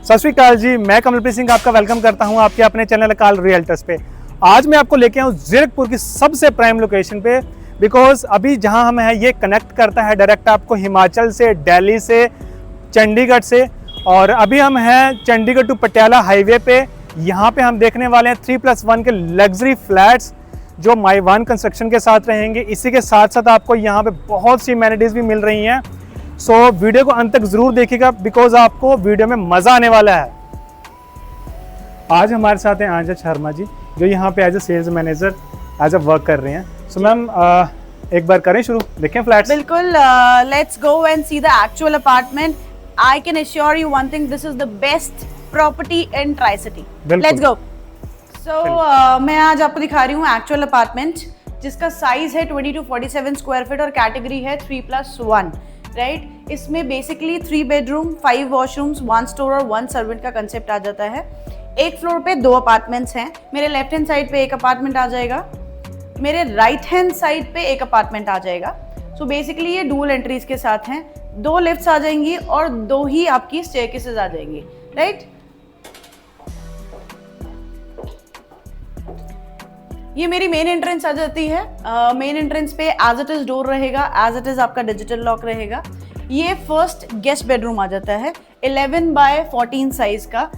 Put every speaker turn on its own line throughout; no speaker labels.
सत श्री अकाल जी, मैं कमलप्रीत सिंह आपका वेलकम करता हूं आपके अपने चैनल अकाल रियल्टर्स पे। आज मैं आपको लेके आऊं जीरकपुर की सबसे प्राइम लोकेशन पे, बिकॉज अभी जहां हम हैं ये कनेक्ट करता है डायरेक्ट आपको हिमाचल से, दिल्ली से, चंडीगढ़ से। और अभी हम हैं चंडीगढ़ टू पटियाला हाईवे पे। यहाँ पे हम देखने वाले हैं 3+1 के लग्जरी फ्लैट्स जो माई वन कंस्ट्रक्शन के साथ रहेंगे। इसी के साथ साथ आपको यहाँ पे बहुत सी एमेनिटीज़ भी मिल रही हैं। सो वीडियो को अंत तक जरूर देखिएगा बिकॉज आपको वीडियो में मज़ा आने वाला है। आज हमारे साथ हैं आंचल शर्मा जी, जो यहाँ पे as a sales manager as a work कर रहे हैं। सो मैम एक बार करें शुरू, देखें फ्लैट्स।
बिल्कुल, let's go and see the actual apartment. I can assure you one thing, this is the best property in Tricity. Let's go. So मैं आज आपको दिखा रही हूँ एक्चुअल अपार्टमेंट, जिसका साइज है 20 to 47 स्क्वायर फीट और कैटेगरी है 3+1, राइट। इसमें बेसिकली 3 बेडरूम, 5 वॉशरूम्स, 1 स्टोर और 1 सर्वेंट का कंसेप्ट आ जाता है। एक फ्लोर पे 2 अपार्टमेंट्स हैं। मेरे लेफ्ट हैंड साइड पे एक अपार्टमेंट आ जाएगा, मेरे राइट हैंड साइड पे एक अपार्टमेंट आ जाएगा। सो बेसिकली ये डुअल एंट्रीज के साथ हैं। 2 लिफ्ट्स आ जाएंगी और 2 ही आपकी स्टेयरकेसेस आ जाएंगी, राइट। ये मेरी मेन एंट्रेंस आ जाती है। मेन एंट्रेंस पे एज इट इज डोर रहेगा, एज इट इज आपका डिजिटल लॉक रहेगा। ये फर्स्ट गेस्ट बेडरूम आ जाता है 11x14 साइज का,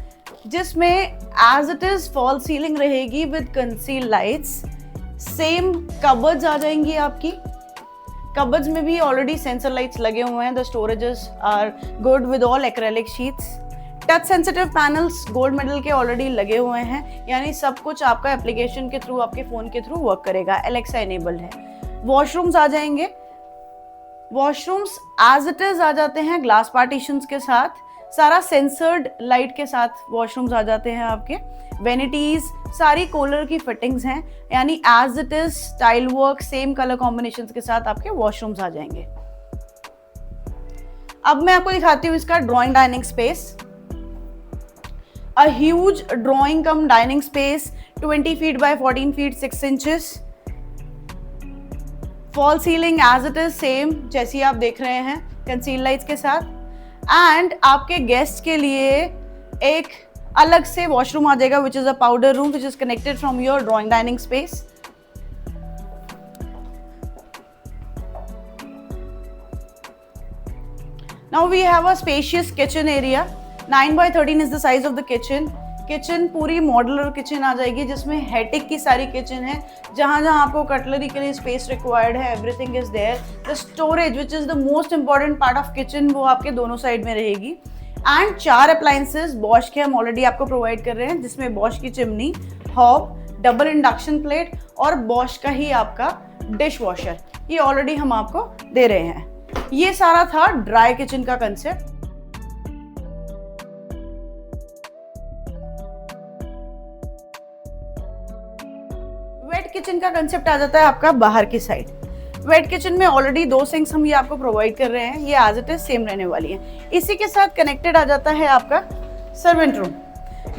जिसमें as it is fall ceiling रहेगी with conceal lights. Same cupboards आ जाएंगी आपकी। कबर्ड्स में भी ऑलरेडी सेंसर लाइट्स लगे हुए हैं। The storages are good with all acrylic sheets. Touch sensitive panels gold medal के ऑलरेडी लगे हुए हैं, यानी सब कुछ आपका एप्लीकेशन के थ्रू, आपके फोन के थ्रू वर्क करेगा। एलेक्सा एनेबल्ड है। वॉशरूम्स आ जाएंगे। वॉशरूम्स एज इट इज आ जाते हैं ग्लास पार्टीशंस के साथ, सारा सेंसर्ड लाइट के साथ वॉशरूम्स आ जाते हैं आपके। वेनिटीज सारी कोलर की फिटिंग्स हैं, यानी as it is tile work same colour combinations के साथ आपके वॉशरूम्स आ जाएंगे। अब मैं आपको दिखाती हूँ इसका drawing dining space. A huge drawing cum dining space, 20 feet by 14 feet 6 inches. Fall ceiling as it is same जैसी आप देख रहे हैं, conceal lights के साथ। And आपके गेस्ट के लिए एक अलग से वॉशरूम आ जाएगा which is a powder room which is connected from your drawing dining space. Now we have a spacious kitchen area. 9x13 is the size of the kitchen. Kitchen पूरी modular kitchen आ जाएगी, जिसमें हेटिक की सारी kitchen है। जहाँ जहाँ आपको cutlery के लिए स्पेस रिक्वायर्ड है, everything is there. The storage which is the most important part of kitchen, वो आपके दोनों साइड में रहेगी। एंड 4 अप्लायंसेस बॉश के हम ऑलरेडी आपको प्रोवाइड कर रहे हैं, जिसमें बॉश की chimney, hob, double induction plate और बॉश का ही आपका डिश वॉशर, ये ऑलरेडी हम आपको दे रहे हैं। ये सारा था ड्राई किचन का कंसेप्ट। वेट किचन का कंसेप्ट आ जाता है आपका बाहर की साइड। वेट किचन में ऑलरेडी 2 सिंक्स हम ये आपको प्रोवाइड कर रहे हैं, ये एज इट इज सेम रहने वाली है। इसी के साथ कनेक्टेड आ जाता है आपका servant room.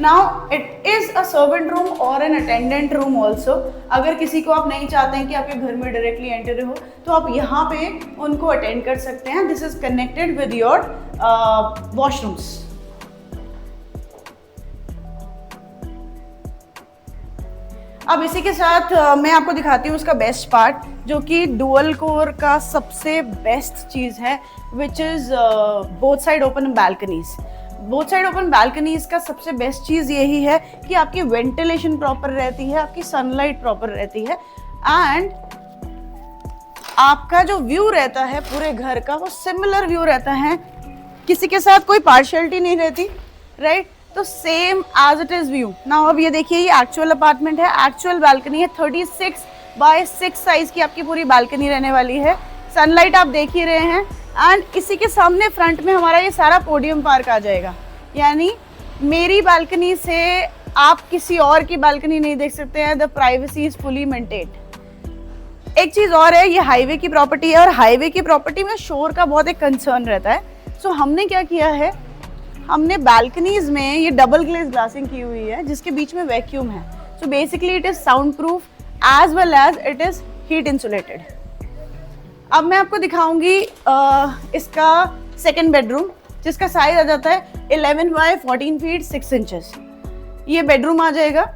Now it is a servant room और एन अटेंडेंट रूम ऑल्सो। अगर किसी को आप नहीं चाहते हैं कि आपके घर में डायरेक्टली एंटर हो, तो आप यहाँ पे उनको अटेंड कर सकते हैं। This is connected with your washrooms. अब इसी के साथ मैं आपको दिखाती हूँ उसका बेस्ट पार्ट, जो कि डुअल कोर का सबसे बेस्ट चीज़ है, which is both side open balconies. Both side open balconies का सबसे बेस्ट चीज़ यही है कि आपकी वेंटिलेशन प्रॉपर रहती है, आपकी सनलाइट प्रॉपर रहती है, एंड आपका जो व्यू रहता है पूरे घर का, वो सिमिलर व्यू रहता है। किसी के साथ कोई पार्शियलिटी नहीं रहती, राइट। तो same as it is view. Now अब ये देखिए, ये एक्चुअल अपार्टमेंट है, एक्चुअल बालकनी है। 36x6 साइज की आपकी पूरी बालकनी रहने वाली है। सनलाइट आप देख ही रहे हैं। एंड इसी के सामने फ्रंट में हमारा ये सारा पोडियम पार्क आ जाएगा, यानी मेरी बालकनी से आप किसी और की बालकनी नहीं देख सकते हैं। The privacy is fully maintained. एक चीज़ और है, ये हाईवे की प्रॉपर्टी है और हाईवे की प्रॉपर्टी में शोर का बहुत एक कंसर्न रहता है। सो हमने क्या किया है, हमने बालकनीज में ये डबल ग्लेज ग्लासिंग की हुई है, जिसके बीच में वैक्यूम है। So basically it is sound proof as well as it is heat insulated. अब मैं आपको दिखाऊंगी इसका सेकंड बेडरूम। जिसका साइज आ जाता है 11 बाय 14 फीट 6 इंचेस। ये बेडरूम आ जाएगा।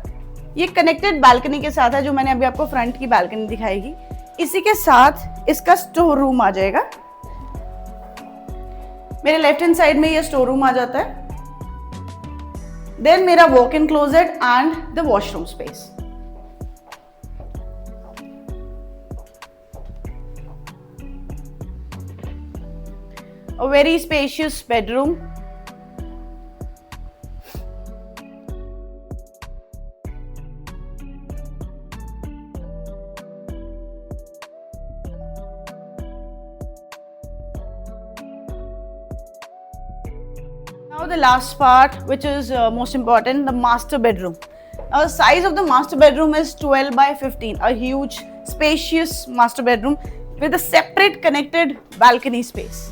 ये कनेक्टेड बालकनी के साथ है, जो मैंने अभी आपको फ्रंट की बालकनी दिखाएगी। इसी के साथ इसका स्टोर रूम आ जाएगा। मेरे लेफ्ट हैंड साइड में ये स्टोर रूम आ जाता है। देन मेरा walk in closet and the washroom space. A very spacious bedroom. Now the last part, which is most important, the master bedroom. Now the size of the master bedroom is 12 by 15, a huge spacious master bedroom with a separate connected balcony space.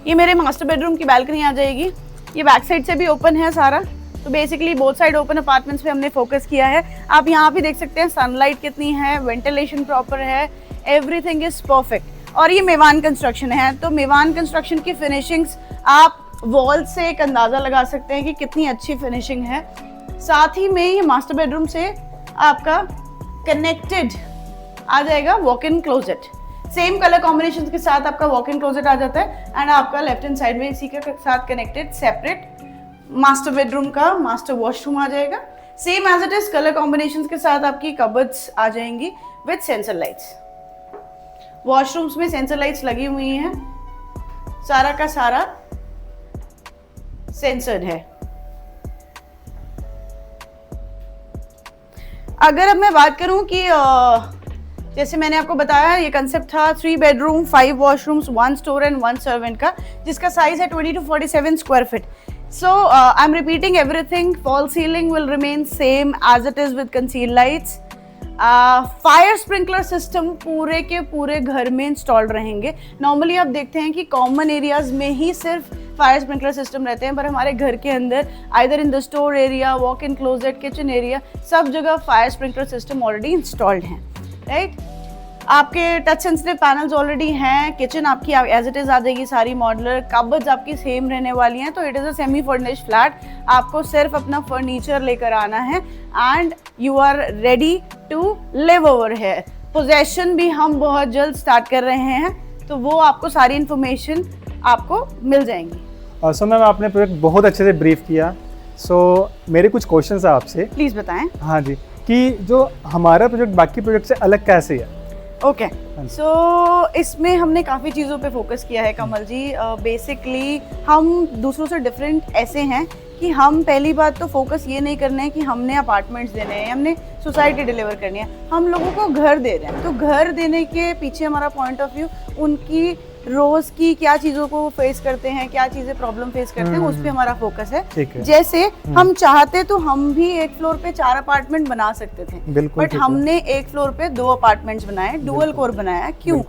ये मेरे master bedroom की balcony आ जाएगी। ये back side से भी open है सारा, तो basically both side open apartments पे हमने फोकस किया है। आप यहाँ भी देख सकते हैं सनलाइट कितनी है, वेंटिलेशन प्रॉपर है, एवरीथिंग इज परफेक्ट। और ये मेवान कंस्ट्रक्शन है, तो मेवान कंस्ट्रक्शन की फिनिशिंग्स आप वॉल से एक अंदाज़ा लगा सकते हैं कि कितनी अच्छी फिनिशिंग है। साथ ही में ये मास्टर बेडरूम से आपका कनेक्टेड आ जाएगा walk in closet. Same colour combination के साथ आपका वॉक इन क्लोजेट आ जाता है एंड आपका लेफ्ट हैंड साइड में इसी के साथ कनेक्टेड सेपरेट मास्टर बेडरूम का मास्टर वॉशरूम आ जाएगा। Same as it is colour combination के साथ आपकी कबर्ड्स आ जाएंगी विद सेंसर लाइट्स। वॉशरूम्स में सेंसर लाइट्स लगी हुई हैं, सारा का सारा सेंसर्ड है। अगर अब मैं बात करूं कि जैसे मैंने आपको बताया ये कंसेप्ट था 3 bedroom 5 washrooms 1 store and 1 servant का, जिसका साइज है 20 to 47 square feet. So I am repeating everything. Fall ceiling will remain same as it is with conceal lights. Fire sprinkler system पूरे के पूरे घर में इंस्टॉल्ड रहेंगे। नॉर्मली आप देखते हैं कि कॉमन एरियाज में ही सिर्फ फायर स्प्रिंकलर सिस्टम रहते हैं, पर हमारे घर के अंदर either in the store area, walk in closet, kitchen area, सब जगह fire sprinkler system already installed हैं। राइट, आपके टच सेंसिटिव पैनल्स ऑलरेडी हैं। किचन आपकी एज इट इज आ जाएगी सारी मॉडुलर। कबर्ड्स आपकी सेम रहने वाली हैं। तो it is a semi furnished flat. आपको सिर्फ अपना फर्नीचर लेकर आना है and you are ready to live over है। पोजेशन भी हम बहुत जल्द स्टार्ट कर रहे हैं, तो वो आपको सारी इन्फॉर्मेशन आपको मिल जाएंगी।
सो मैम आपने प्रोजेक्ट बहुत अच्छे से ब्रीफ किया। सो मेरे कुछ क्वेश्चंस हैं आपसे।
प्लीज़ बताएं।
हाँ जी, कि जो हमारा प्रोजेक्ट बाकी प्रोजेक्ट से अलग कैसे है?
ओके, सो इसमें हमने काफ़ी चीज़ों पे फोकस किया है कमल जी। बेसिकली हम दूसरों से डिफरेंट ऐसे हैं कि हम पहली बात तो फोकस ये नहीं करना है कि हमने अपार्टमेंट्स देने हैं, हमने सोसाइटी डिलीवर करनी है। हम लोगों को घर दे रहे हैं, तो घर देने के पीछे हमारा पॉइंट ऑफ व्यू उनकी रोज की क्या चीज़ों को फेस करते हैं, क्या चीज़ें प्रॉब्लम फेस करते हैं, उस पे हमारा फोकस है। जैसे हम चाहते तो हम भी एक फ्लोर पे 4 अपार्टमेंट बना सकते थे, बट हमने एक फ्लोर पे 2 अपार्टमेंट्स बनाए, डुअल कोर बनाया। क्यों?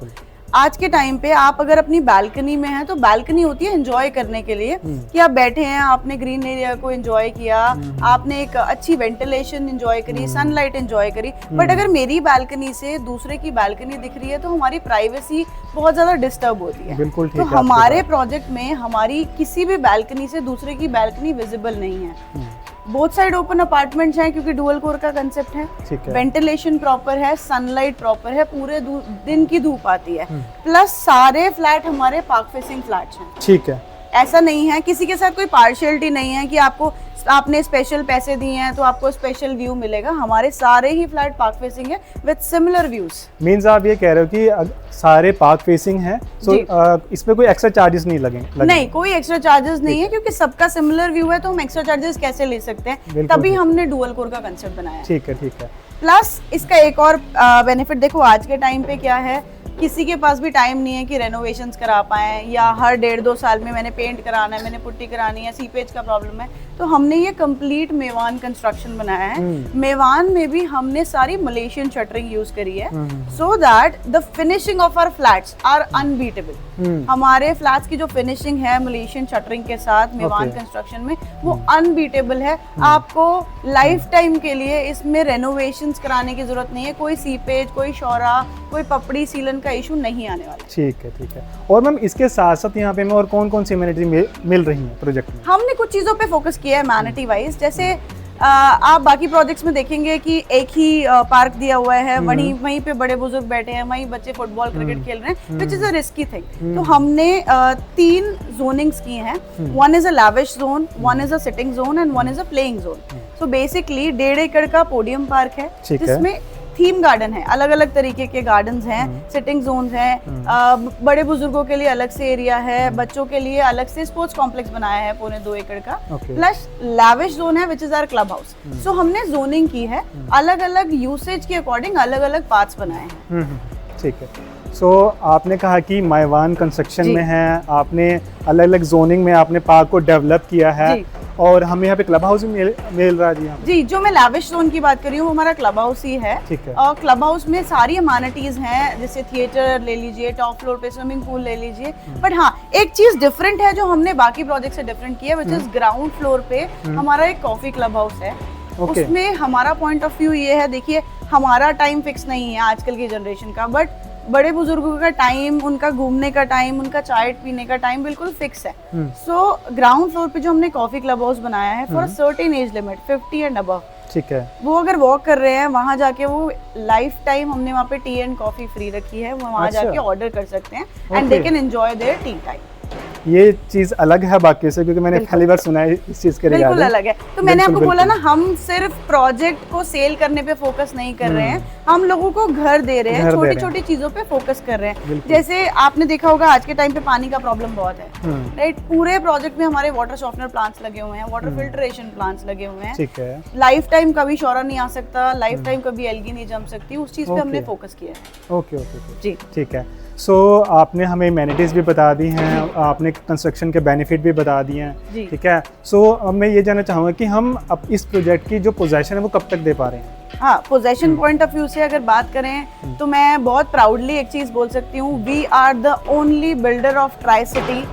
आज के टाइम पे आप अगर अपनी बालकनी में हैं, तो बालकनी होती है एंजॉय करने के लिए कि आप बैठे हैं, आपने ग्रीन एरिया को एंजॉय किया, आपने एक अच्छी वेंटिलेशन एंजॉय करी, सनलाइट एंजॉय करी। बट अगर मेरी बालकनी से दूसरे की बालकनी दिख रही है, तो हमारी प्राइवेसी बहुत ज्यादा डिस्टर्ब होती है। तो हमारे प्रोजेक्ट में हमारी किसी भी बालकनी से दूसरे की बालकनी विजिबल नहीं है। बोथ साइड ओपन अपार्टमेंट्स हैं क्योंकि डुअल कोर का कंसेप्ट है। वेंटिलेशन प्रॉपर है, सनलाइट प्रॉपर है, पूरे दिन की धूप आती है। प्लस सारे फ्लैट हमारे पार्क फेसिंग फ्लैट्स हैं। ठीक है, ऐसा नहीं है, किसी के साथ कोई पार्शियलिटी नहीं है कि आपने स्पेशल पैसे दिए हैं तो आपको स्पेशल व्यू मिलेगा। हमारे सारे ही फ्लैट पार्क फेसिंग है विद सिमिलर व्यूज। मींस आप ये कह रहे हो कि सारे पार्क फेसिंग हैं, सो इसमें कोई एक्स्ट्रा चार्जेस नहीं लगे? नहीं, कोई एक्स्ट्रा चार्जेस नहीं है, क्योंकि सबका सिमिलर व्यू है, तो हम एक्स्ट्रा चार्जेस कैसे ले सकते हैं? तभी हमने डुअल कोर का कंसेप्ट बनाया। ठीक है, ठीक है। प्लस इसका एक और बेनिफिट देखो, आज के टाइम पे क्या है, किसी के पास भी टाइम नहीं है कि रेनोवेशंस करा पाएं, या हर 1.5-2 साल में मैंने पेंट कराना है, मैंने पुट्टी करानी है, सीपेज का प्रॉब्लम है। तो हमने ये कंप्लीट मेवान कंस्ट्रक्शन बनाया है। मेवान में भी हमने सारी मलेशियन शटरिंग यूज करी है, so that the finishing of our flats are unbeatable. हमारे फ्लैट्स की जो फिनिशिंग है मलेशियन शटरिंग के साथ मेवान कंस्ट्रक्शन में, वो अनबीटेबल है। आपको लाइफ टाइम के लिए इसमें रेनोवेशंस कराने की जरूरत नहीं है, कोई सीपेज, कोई शौरा, कोई पपड़ी सीलन का इशू नहीं आने वाला।
ठीक है, ठीक है। और मैम इसके साथ साथ यहाँ पे हमें और कौन कौन सी एमिनिटी मिल रही है प्रोजेक्ट में?
हमने कुछ चीजों पे फोकस किया है मैनिटी वाइज। जैसे आप बाकी प्रोजेक्ट्स में देखेंगे कि एक ही पार्क दिया हुआ है, वहीं पे बड़े बुजुर्ग बैठे हैं, वहीं बच्चे फुटबॉल क्रिकेट खेल रहे हैं, which is a risky thing. तो हमने 3 जोनिंग्स की हैं। One is a lavish zone, one is a sitting zone and one is a playing zone. So basically 1.5 एकड़ का पोडियम पार्क है, जिसमें थीम गार्डन है, अलग अलग तरीके के गार्डन्स हैं, सिटिंग जोन्स हैं, बड़े बुजुर्गों के लिए अलग से एरिया है, बच्चों के लिए अलग से स्पोर्ट्स कॉम्प्लेक्स बनाया है 2.25 एकड़ का, प्लस लैविश जोन है which is our club house. So हमने जोनिंग की है, अलग अलग यूसेज के अकॉर्डिंग अलग अलग पार्ट्स बनाए हैं।
ठीक है। सो आपने कहा कि मेवान कंस्ट्रक्शन में है, आपने अलग अलग जोनिंग में आपने पार्क को डेवलप किया है, और हमें यहाँ पे क्लब हाउस भी मिल रहा है जी। जो मैं
लैविश जोन की बात कर रही हूँ, वो हमारा क्लब हाउस ही है। और क्लब हाउस में सारी अमेनिटीज हैं, जैसे थिएटर ले लीजिए, टॉप फ्लोर पे स्विमिंग पूल ले लीजिए। बट हाँ, एक चीज डिफरेंट है जो हमने बाकी प्रोजेक्ट से डिफरेंट किया, विच इज ग्राउंड फ्लोर पे हमारा एक कॉफी क्लब हाउस है। उसमें हमारा पॉइंट ऑफ व्यू ये है, देखिए हमारा टाइम फिक्स नहीं है आजकल की जनरेशन का, बट बड़े बुजुर्गों का टाइम, उनका घूमने का टाइम, उनका चाय पीने का टाइम बिल्कुल फिक्स है। सो ग्राउंड फ्लोर पे जो हमने कॉफी क्लब हाउस बनाया है for a certain age limit 50 and above,
ठीक है,
वो अगर वॉक कर रहे हैं वहां जाके, वो लाइफ टाइम हमने वहाँ पे टी एंड कॉफी फ्री रखी है, वो वहां जाके ऑर्डर कर सकते हैं and they can enjoy there T time.
ये चीज अलग है बाकी से, क्योंकि मैंने पहली बार सुना है इस चीज के रिगार्डिंग।
बिल्कुल अलग है। तो मैंने आपको बोला ना, हम सिर्फ प्रोजेक्ट को सेल करने पे फोकस नहीं कर रहे हैं, हम लोगों को घर दे रहे हैं, छोटी छोटी चीजों पे फोकस कर रहे हैं। जैसे आपने देखा होगा आज के टाइम पे पानी का प्रॉब्लम बहुत है, राइट। पूरे प्रोजेक्ट में हमारे वाटर सॉफ्टनर प्लांट्स लगे हुए हैं, वाटर फिल्ट्रेशन प्लांट्स लगे हुए हैं, ठीक है। लाइफ टाइम कभी शौरा नहीं आ सकता, लाइफ टाइम कभी एल्गी नहीं जम सकती, उस चीज पे हमने फोकस किया है।
ओके ओके जी, ठीक है। सो आपने हमें एमेनिटीज़ भी बता दी हैं, आपने कंस्ट्रक्शन के बेनिफिट भी बता दिए हैं, ठीक है। सो मैं ये जानना चाहूँगा कि हम अब इस प्रोजेक्ट की जो पोजेशन है वो कब तक दे पा रहे हैं?
हाँ, पोजेशन पॉइंट ऑफ व्यू से अगर बात करें तो मैं बहुत प्राउडली एक चीज़ बोल सकती हूँ, we are the only builder of tricity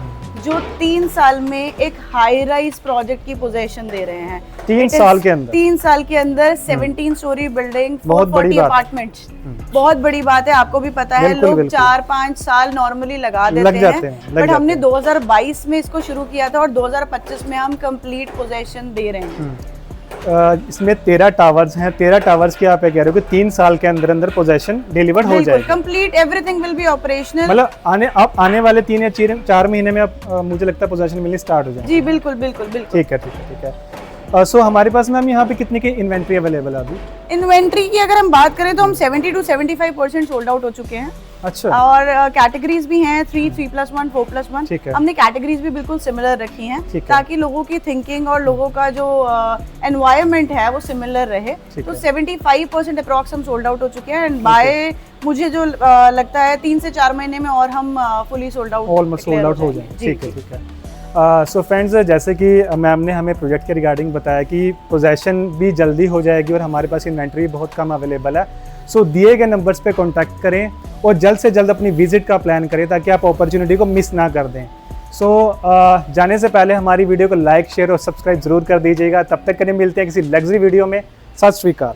जो 3 साल में एक हाई राइज प्रोजेक्ट की पोजीशन दे रहे हैं।
3 साल के अंदर
3 साल के अंदर 17 स्टोरी बिल्डिंग, 440 अपार्टमेंट्स, बहुत बड़ी बात है। आपको भी पता है, लोग 4-5 साल नॉर्मली लगा देते हैं, बट हमने 2022 में इसको शुरू किया था और 2025 में हम कंप्लीट पोजीशन दे रहे हैं।
इसमें 13 टावर्स हैं, 13 टावर्स की आप कह रहे हो कि 3 साल के अंदर अंदर पोजेशन डिलीवर हो जाएगी,
complete everything will be operational.
मतलब आने वाले 3 या 4 महीने में मुझे लगता है पोजेशन मिलनी स्टार्ट हो जाएगी।
जी बिल्कुल बिल्कुल बिल्कुल,
ठीक है ठीक है ठीक है। सो हमारे पास मैम यहाँ पे कितने की इन्वेंट्री अवेलेबल है अभी?
इन्वेंट्री की अगर हम बात करें तो हम 70 to 75% सोल्ड आउट हो चुके हैं। अच्छा। और कैटेगरीज भी हैं 3, 3+1, 4+1। हमने कैटेगरीज भी बिल्कुल सिमिलर रखी हैं ताकि लोगों की थिंकिंग और लोगों का जो एनवायरनमेंट है वो सिमिलर रहे। तो 75% अप्रॉक्स हम सोल्ड आउट हो चुके हैं एंड बाय मुझे जो लगता है 3 से 4 महीने में और हम fully sold out
almost sold out हो जाएंगे। ठीक है ठीक है। सो फ्रेंड्स, जैसे कि मैम ने हमें प्रोजेक्ट के रिगार्डिंग बताया कि पोजेशन भी जल्दी हो जाएगी और हमारे पास इन्वेंट्री बहुत कम अवेलेबल है। सो दिए गए नंबर्स पे कांटेक्ट करें और जल्द से जल्द अपनी विजिट का प्लान करें ताकि आप अपॉर्चुनिटी को मिस ना कर दें। सो जाने से पहले हमारी वीडियो को लाइक, शेयर और सब्सक्राइब जरूर कर दीजिएगा। तब तक के लिए मिलते हैं किसी लग्जरी वीडियो में। सत श्री अकाल।